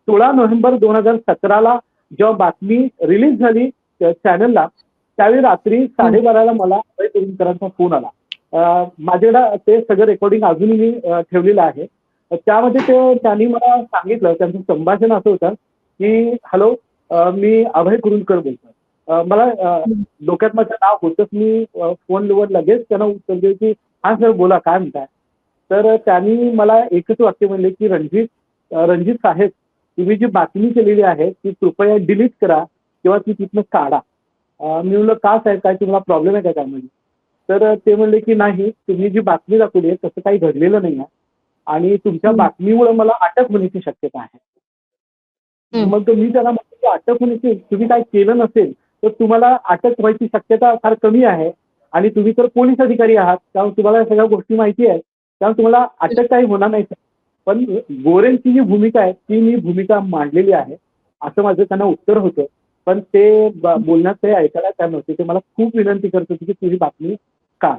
16 November 2017ला जेव्हा बातमी release झाली चॅनलला, त्यावेळी रात्री हं. 12:30ला मला अभय कुरुंदकरांचा फोन आला. माझ्याकडे ते सगळं रेकॉर्डिंग अजूनही मी ठेवलेलं आहे. त्यामध्ये त्यांनी मला सांगितलं, त्यांचं संभाषण असं होतं, की "हॅलो, मी अभय कुरुंदकर बोलतोय." मला हं. डोक्यात माझं नाव होतंच. मी फोनवर लगेच त्यांना उत्तर दिलं, की "हां सर, बोला काय म्हणताय?" तर त्यांनी मला एकच वाक्य म्हणले, की रणजित साहेब, तुम्ही जी बातमी केलेली आहे ती कृपया डिलीट करा किंवा ती तिथनं काढा." मी म्हणलं, "का साहेब, काय तुम्हाला प्रॉब्लेम आहे का त्यामध्ये?" तर ते म्हणले, की "नाही, तुम्ही जी बातमी दाखवली आहे तसं काही घडलेलं नाही आहे आणि तुमच्या हं. बातमीमुळे मला अटक होण्याची शक्यता आहे." हं. मग मी त्याला म्हटलं, की "अटक होण्याची तुम्ही काही केलं नसेल, तर तुम्हाला अटक व्हायची शक्यता फार कमी आहे आणि तुम्ही तर पोलीस अधिकारी आहात. त्यामुळे तुम्हाला या सगळ्या गोष्टी माहिती आहेत. त्यामुळे तुम्हाला हं. अटक काही होणार नाही." पण गोरेंची जी भूमिका आहे, ती मी भूमिका मांडलेली आहे. असं माझं त्यांना उत्तर होतं. पण ते बोलण्यात ते ऐकायला तयार नव्हते. ते मला खूप विनंती करत होते, की "तुझी बातमी काढ."